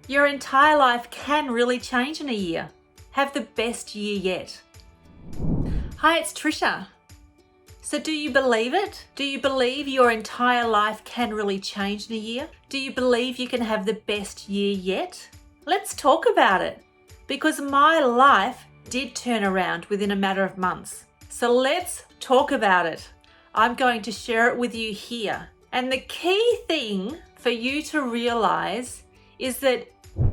Your entire life can really change in a year. Have the best year yet. Hi, it's Tricia. So do you believe it? Do you believe your entire life can really change in a year? Do you believe you can have the best year yet? Let's talk about it, because my life did turn around within a matter of months. So let's talk about it. I'm going to share it with you here. And the key thing for you to realize is that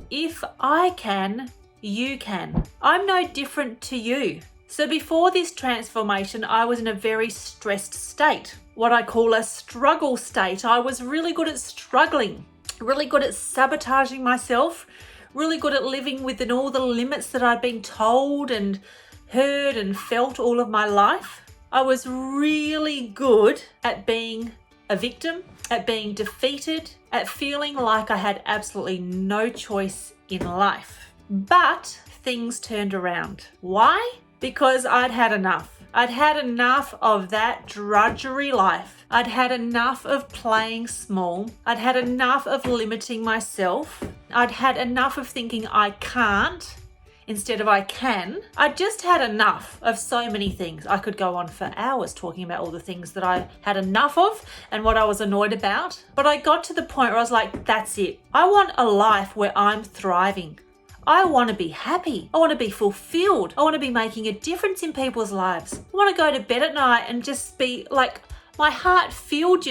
if I can, you can. I'm no different to you. So before this transformation, I was in a very stressed state, what I call a struggle state. I was really good at struggling, really good at sabotaging myself, really good at living within all the limits that I'd been told and heard and felt all of my life. I was really good at being a victim, at being defeated, at feeling like I had absolutely no choice in life. But things turned around. Why? Because I'd had enough. I'd had enough of that drudgery life. I'd had enough of playing small. I'd had enough of limiting myself. I'd had enough of thinking I can't instead of I can. I'd just had enough of so many things. I could go on for hours talking about all the things that I had enough of and what I was annoyed about. But I got to the point where I was like, that's it. I want a life where I'm thriving. I want to be happy. I want to be fulfilled. I want to be making a difference in people's lives. I want to go to bed at night and just be like, my heart filled,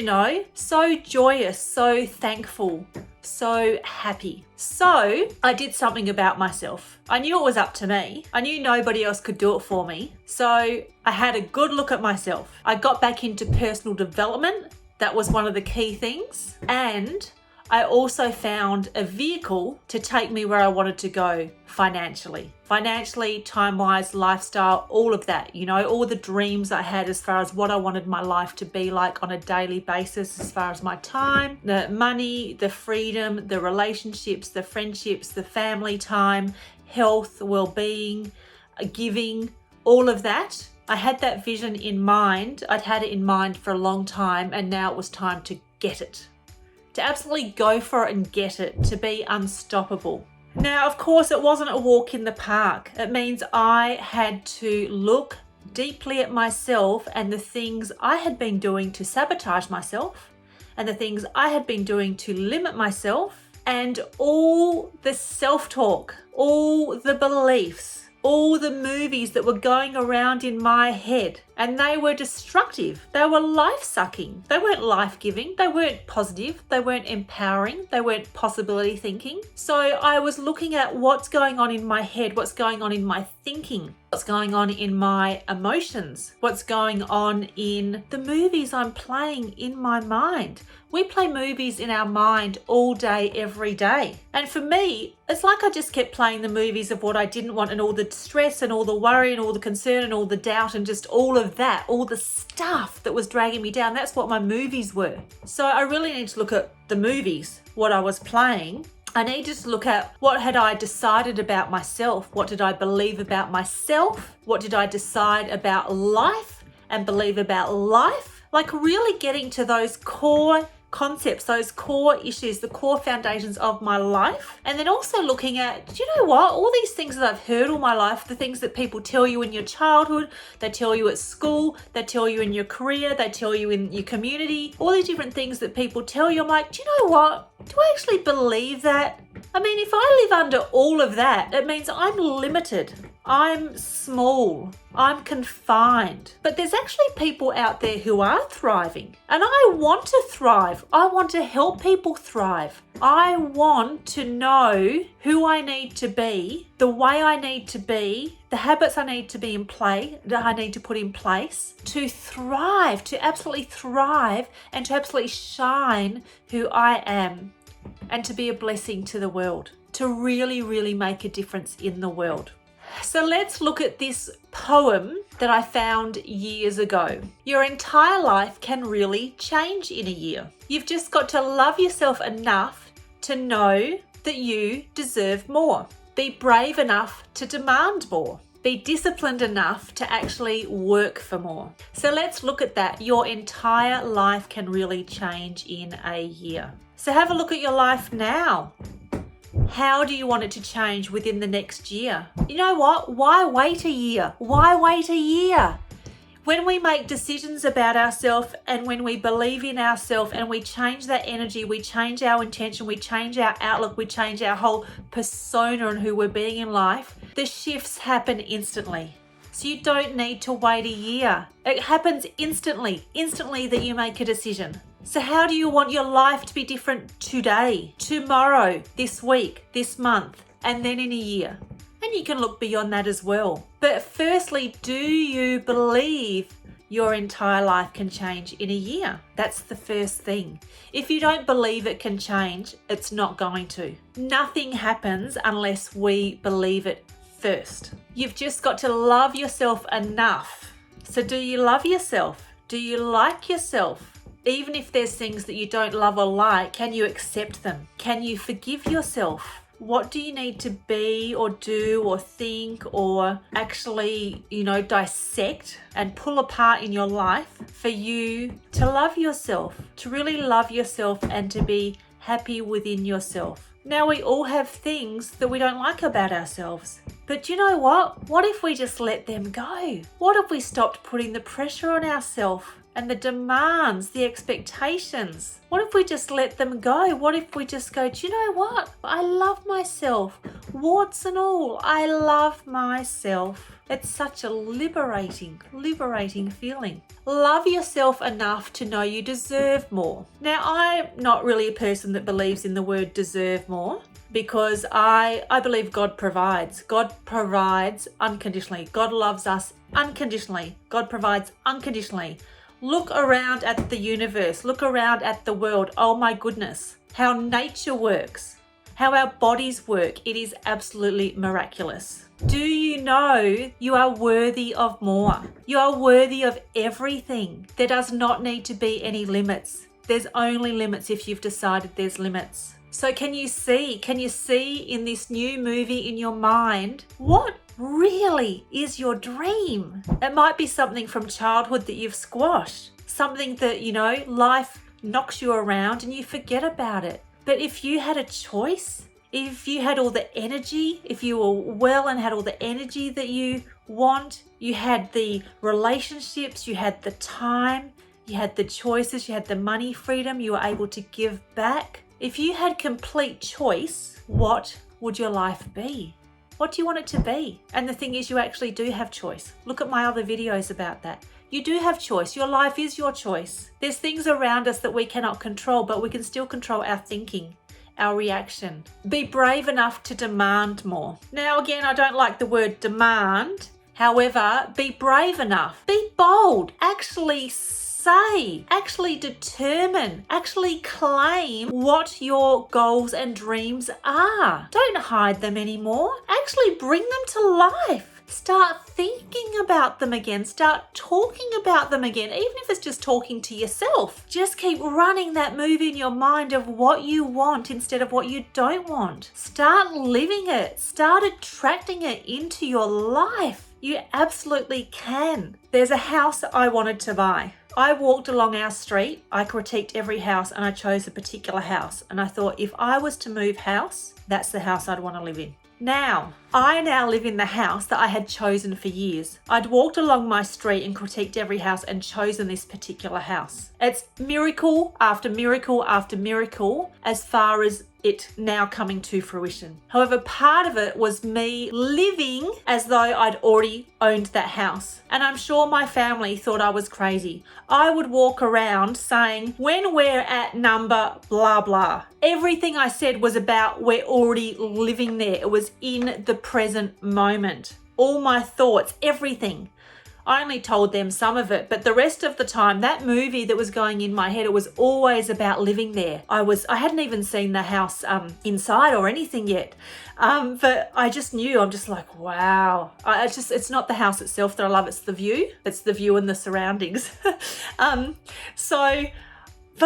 so joyous, so thankful, so happy. So I did something about myself. I knew it was up to me. I knew nobody else could do it for me. So I had a good look at myself. I got back into personal development. That was one of the key things. And I also found a vehicle to take me where I wanted to go financially. Financially, time-wise, lifestyle, all of that, all the dreams I had as far as what I wanted my life to be like on a daily basis, as far as my time, the money, the freedom, the relationships, the friendships, the family time, health, well-being, giving, all of that. I had that vision in mind. I'd had it in mind for a long time, and now it was time to get it. To absolutely go for it and get it, to be unstoppable. Now, of course, it wasn't a walk in the park. It means I had to look deeply at myself and the things I had been doing to sabotage myself and the things I had been doing to limit myself, and all the self-talk, all the beliefs, all the movies that were going around in my head, and they were destructive. They were life-sucking. They weren't life-giving. They weren't positive. They weren't empowering. They weren't possibility thinking. So I was looking at what's going on in my head, what's going on in my thinking, what's going on in my emotions, what's going on in the movies I'm playing in my mind. We play movies in our mind all day, every day. And for me, it's like I just kept playing the movies of what I didn't want, and all the stress and all the worry and all the concern and all the doubt and just all of that, all the stuff that was dragging me down. That's what my movies were. So I really need to look at the movies, what I was playing. I needed to look at what had I decided about myself? What did I believe about myself? What did I decide about life and believe about life? Like really getting to those core concepts, those core issues, the core foundations of my life. And then also looking at, do you know what? All these things that I've heard all my life, the things that people tell you in your childhood, they tell you at school, they tell you in your career, they tell you in your community, all these different things that people tell you. I'm like, do you know what? Do I actually believe that? I mean, if I live under all of that, it means I'm limited. I'm small. I'm confined. But there's actually people out there who are thriving. And I want to thrive. I want to help people thrive. I want to know who I need to be, the way I need to be, the habits I need to be in play, that I need to put in place to thrive, to absolutely thrive and to absolutely shine who I am and to be a blessing to the world, to really, really make a difference in the world. So let's look at this poem that I found years ago. Your entire life can really change in a year. You've just got to love yourself enough to know that you deserve more. Be brave enough to demand more. Be disciplined enough to actually work for more. So let's look at that. Your entire life can really change in a year. So have a look at your life now. How do you want it to change within the next year? You know what? Why wait a year? Why wait a year? When we make decisions about ourselves and when we believe in ourselves and we change that energy, we change our intention, we change our outlook, we change our whole persona and who we're being in life, the shifts happen instantly. So you don't need to wait a year. It happens instantly that you make a decision. So how do you want your life to be different today, tomorrow, this week, this month, and then in a year? And you can look beyond that as well. But firstly, do you believe your entire life can change in a year? That's the first thing. If you don't believe it can change, it's not going to. Nothing happens unless we believe it first. You've just got to love yourself enough. So do you love yourself? Do you like yourself? Even if there's things that you don't love or like, can you accept them? Can you forgive yourself? What do you need to be or do or think or actually, dissect and pull apart in your life for you to love yourself, to really love yourself and to be happy within yourself? Now, we all have things that we don't like about ourselves. But you know what? What if we just let them go? What if we stopped putting the pressure on ourselves and the demands, the expectations? What if we just let them go? What if we just go, do you know what? I love myself. Warts and all, I love myself. It's such a liberating feeling. Love yourself enough to know you deserve more. Now, I'm not really a person that believes in the word deserve more, because I believe God provides. God provides unconditionally. God loves us unconditionally. God provides unconditionally. Look around at the universe. Look around at the world. Oh my goodness. How nature works. How our bodies work. It is absolutely miraculous. Do you know you are worthy of more? You are worthy of everything. There does not need to be any limits. There's only limits if you've decided there's limits. So can you see in this new movie in your mind what really is your dream? It might be something from childhood that you've squashed, something that, life knocks you around and you forget about it. But if you had a choice, if you had all the energy, if you were well and had all the energy that you want, you had the relationships, you had the time, you had the choices, you had the money freedom, you were able to give back. If you had complete choice, what would your life be? What do you want it to be? And the thing is, you actually do have choice. Look at my other videos about that. You do have choice. Your life is your choice. There's things around us that we cannot control, but we can still control our thinking, our reaction. Be brave enough to demand more. Now, again, I don't like the word demand. However, be brave enough. Be bold. Actually say, actually determine, actually claim what your goals and dreams are. Don't hide them anymore. Actually bring them to life. Start thinking about them again. Start talking about them again, even if it's just talking to yourself. Just keep running that movie in your mind of what you want instead of what you don't want. Start living it. Start attracting it into your life. You absolutely can. There's a house I wanted to buy. I walked along our street, I critiqued every house and I chose a particular house. And I thought, if I was to move house, that's the house I'd want to live in. I now live in the house that I had chosen for years. I'd walked along my street and critiqued every house and chosen this particular house. It's miracle after miracle after miracle as far as it now coming to fruition. However, part of it was me living as though I'd already owned that house. And I'm sure my family thought I was crazy. I would walk around saying, when we're at number blah blah. Everything I said was about we're already living there. It was in the present moment. All my thoughts, everything. I only told them some of it, but the rest of the time, that movie that was going in my head, it was always about living there. I hadn't even seen the house inside or anything yet. But I just knew, I'm just like, wow. It's not the house itself that I love, it's the view. It's the view and the surroundings. But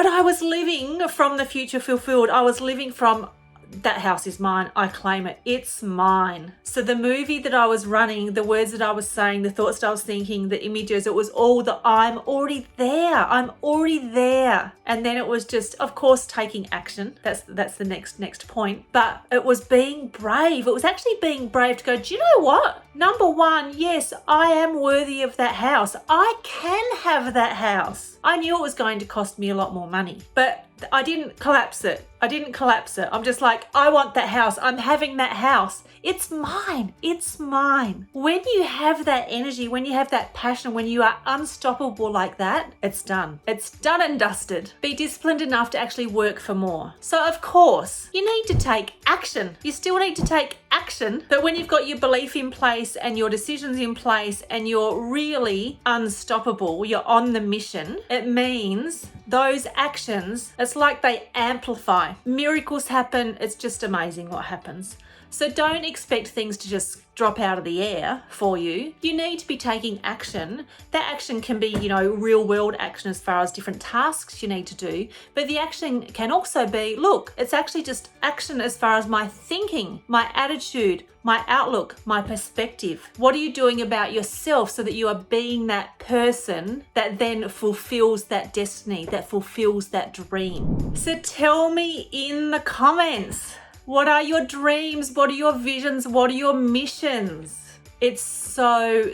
I was living from the future fulfilled. I was living from that house is mine. I claim it. It's mine. So the movie that I was running, the words that I was saying, the thoughts that I was thinking, the images, it was all the I'm already there. I'm already there. And then it was just, of course, taking action. That's the next point. But it was being brave. It was actually being brave to go, do you know what? Number one, yes, I am worthy of that house. I can have that house. I knew it was going to cost me a lot more money, but I didn't collapse it. I'm just like, I want that house. I'm having that house. It's mine. It's mine. When you have that energy, when you have that passion, when you are unstoppable like that, it's done. It's done and dusted. Be disciplined enough to actually work for more. So of course, you need to take action. You still need to take action. But when you've got your belief in place and your decisions in place and you're really unstoppable, you're on the mission, it means those actions, it's like they amplify. Miracles happen. It's just amazing what happens. So don't expect things to just drop out of the air for you. You need to be taking action. That action can be, real world action as far as different tasks you need to do. But the action can also be, look, it's actually just action as far as my thinking, my attitude, my outlook, my perspective. What are you doing about yourself so that you are being that person that then fulfills that destiny, that fulfills that dream? So tell me in the comments, what are your dreams? What are your visions? What are your missions? It's so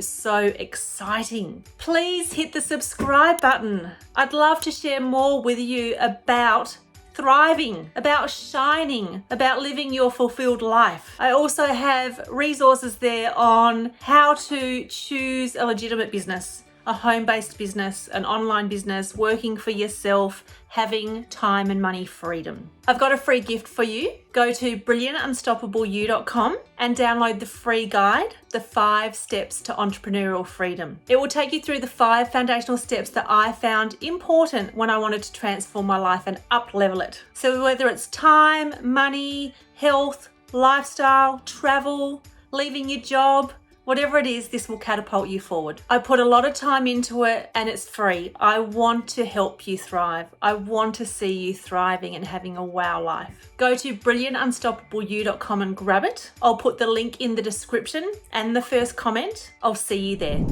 exciting. Please hit the subscribe button. I'd love to share more with you about thriving, about shining, about living your fulfilled life. I also have resources there on how to choose a legitimate business, a home-based business, an online business, working for yourself, having time and money freedom. I've got a free gift for you. Go to brilliantunstoppableyou.com and download the free guide, The 5 Steps to Entrepreneurial Freedom. It will take you through the 5 foundational steps that I found important when I wanted to transform my life and up-level it. So whether it's time, money, health, lifestyle, travel, leaving your job, whatever it is, this will catapult you forward. I put a lot of time into it and it's free. I want to help you thrive. I want to see you thriving and having a wow life. Go to brilliantunstoppableyou.com and grab it. I'll put the link in the description and the first comment. I'll see you there.